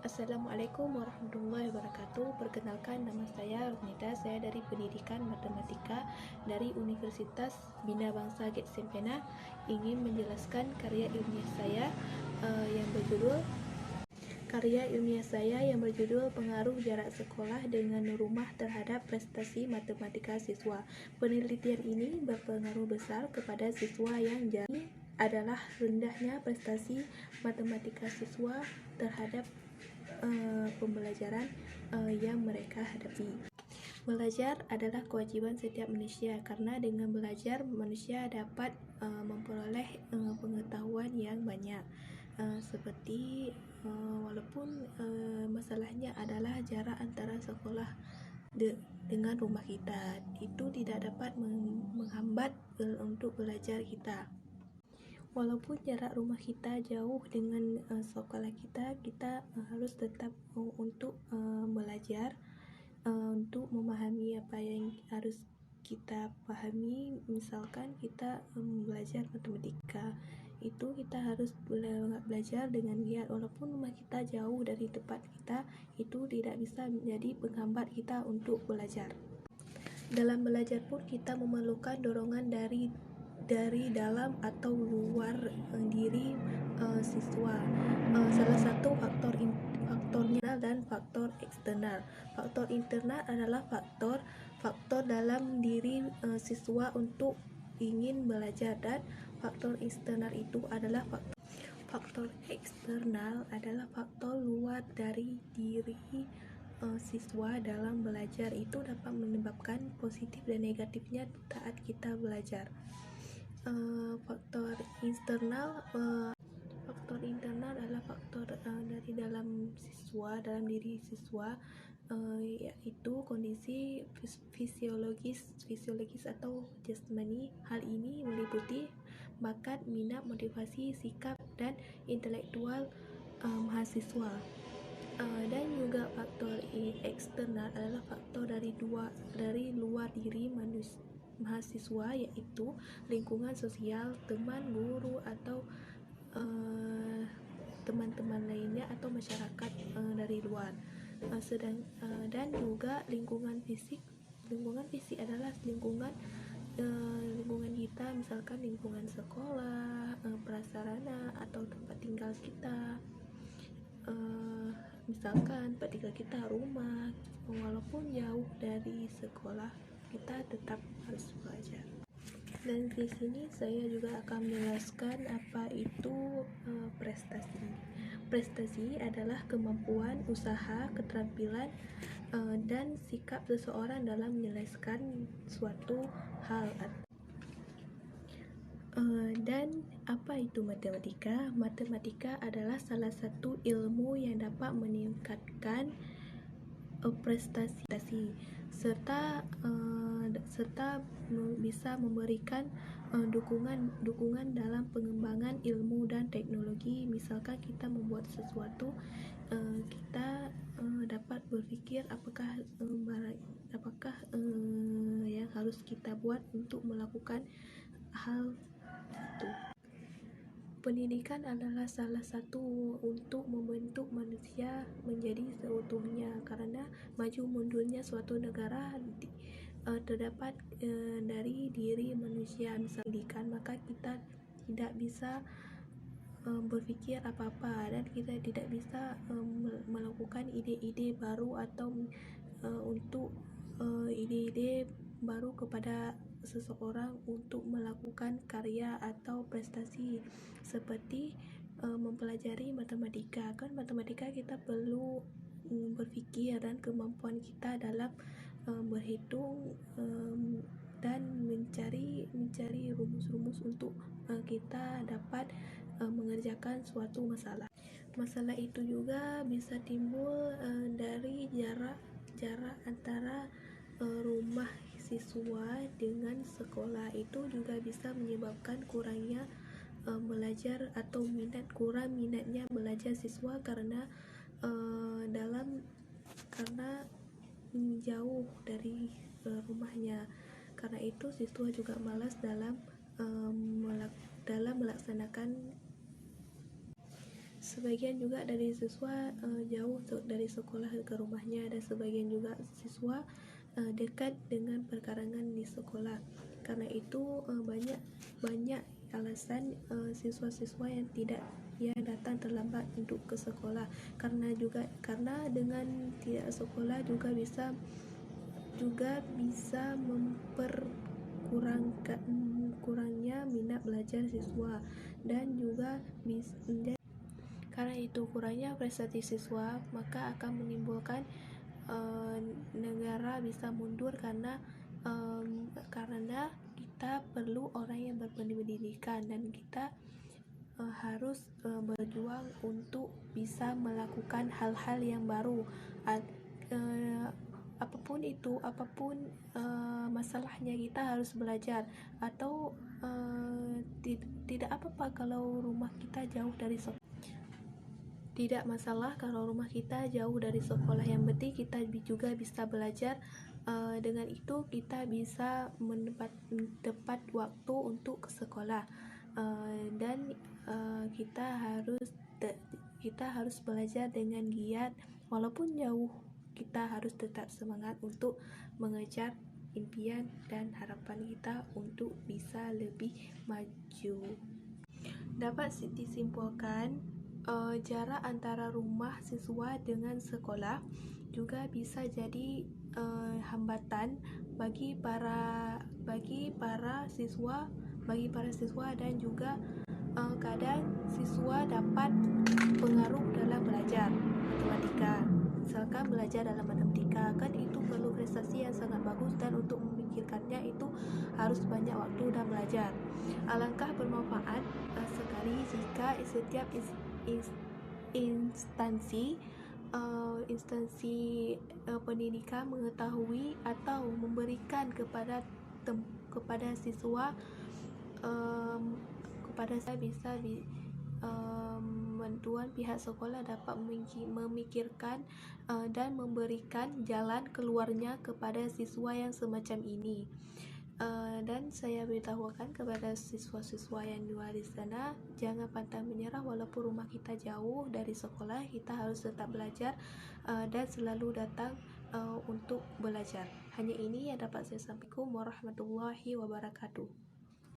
Assalamualaikum warahmatullahi wabarakatuh. Perkenalkan, nama saya Rosnida. Saya dari Pendidikan Matematika dari Universitas Bina Bangsa Getsen Pena. Ingin menjelaskan karya ilmiah saya yang berjudul Pengaruh Jarak Sekolah dengan Rumah Terhadap Prestasi Matematika Siswa. Penelitian ini berpengaruh besar kepada siswa yang jauh adalah rendahnya prestasi matematika siswa terhadap pembelajaran yang mereka hadapi. Belajar adalah kewajiban setiap manusia, karena dengan belajar manusia dapat memperoleh pengetahuan yang banyak. Seperti walaupun masalahnya adalah jarak antara sekolah dengan rumah kita, itu tidak dapat menghambat untuk belajar kita. Walaupun jarak rumah kita jauh dengan sekolah kita harus tetap untuk belajar, untuk memahami apa yang harus kita pahami. Misalkan kita belajar matematika, itu kita harus belajar dengan giat. Walaupun rumah kita jauh dari tempat kita, itu tidak bisa menjadi penghambat kita untuk belajar. Dalam belajar pun kita memerlukan dorongan dari dalam atau luar diri siswa. Salah satu faktornya dan faktor eksternal. Faktor internal adalah faktor dalam diri siswa untuk ingin belajar, dan faktor eksternal itu adalah faktor eksternal adalah faktor luar dari diri siswa dalam belajar. Itu dapat menyebabkan positif dan negatifnya saat kita belajar. Faktor internal adalah faktor dari dalam diri siswa, yaitu kondisi fisiologis atau jasmani. Hal ini meliputi bakat, minat, motivasi, sikap, dan intelektual mahasiswa. Dan juga faktor eksternal adalah faktor dari luar diri mahasiswa, yaitu lingkungan sosial, teman, guru, atau teman-teman lainnya, atau masyarakat dari luar. Dan juga lingkungan fisik adalah lingkungan kita, misalkan lingkungan sekolah, prasarana, atau tempat tinggal kita. Misalkan tempat tinggal kita rumah, walaupun jauh dari sekolah, kita tetap harus belajar. Dan di sini saya juga akan menjelaskan apa itu prestasi. Prestasi adalah kemampuan, usaha, keterampilan, dan sikap seseorang dalam menyelesaikan suatu hal. Dan apa itu matematika? Matematika adalah salah satu ilmu yang dapat meningkatkan prestasi serta bisa memberikan dukungan dalam pengembangan ilmu dan teknologi. Misalkan kita membuat sesuatu, kita dapat berpikir apakah yang harus kita buat untuk melakukan hal itu. Pendidikan adalah salah satu untuk membentuk manusia menjadi seutuhnya, karena maju mundurnya suatu negara terdapat dari diri manusia. Misalnya pendidikan, maka kita tidak bisa berpikir apa-apa, dan kita tidak bisa melakukan ide-ide baru atau untuk ide-ide baru kepada seseorang untuk melakukan karya atau prestasi. Seperti mempelajari matematika, kan matematika kita perlu berpikir dan kemampuan kita dalam berhitung dan mencari rumus-rumus untuk kita dapat mengerjakan suatu masalah. Masalah itu juga bisa timbul dari jarak antara rumah siswa dengan sekolah. Itu juga bisa menyebabkan kurangnya belajar atau kurang minatnya belajar siswa karena jauh dari rumahnya. Karena itu siswa juga malas dalam melaksanakan sebagian juga dari siswa jauh dari sekolah ke rumahnya, dan sebagian juga siswa dekat dengan perkarangan di sekolah. Karena itu banyak alasan siswa-siswa yang datang terlambat untuk ke sekolah, karena dengan tidak sekolah juga bisa kurangnya minat belajar siswa, dan juga karena itu kurangnya prestasi siswa, maka akan menimbulkan negara bisa mundur, karena kita perlu orang yang berpendidikan, dan kita harus berjuang untuk bisa melakukan hal-hal yang baru. Apapun masalahnya, kita harus belajar. Atau tidak apa-apa kalau rumah kita jauh dari sekolah. Tidak masalah kalau rumah kita jauh dari sekolah, yang penting kita juga bisa belajar. Dengan itu kita bisa tepat waktu untuk ke sekolah, dan kita harus belajar dengan giat. Walaupun jauh, kita harus tetap semangat untuk mengejar impian dan harapan kita untuk bisa lebih maju. Dapat disimpulkan, jarak antara rumah siswa dengan sekolah juga bisa jadi hambatan bagi para siswa, dan juga kadang siswa dapat pengaruh dalam belajar matematika. Misalkan belajar dalam matematika, kan itu perlu prestasi yang sangat bagus, dan untuk memikirkannya itu harus banyak waktu dan belajar. Alangkah bermanfaat sekali jika setiap instansi pendidikan mengetahui atau memberikan kepada siswa, bantuan pihak sekolah dapat memikirkan dan memberikan jalan keluarnya kepada siswa yang semacam ini. Dan saya beritahukan kepada siswa-siswa yang di luar sana, jangan pantang menyerah. Walaupun rumah kita jauh dari sekolah, kita harus tetap belajar dan selalu datang untuk belajar. Hanya ini yang dapat saya sampaikan. Warahmatullahi wabarakatuh.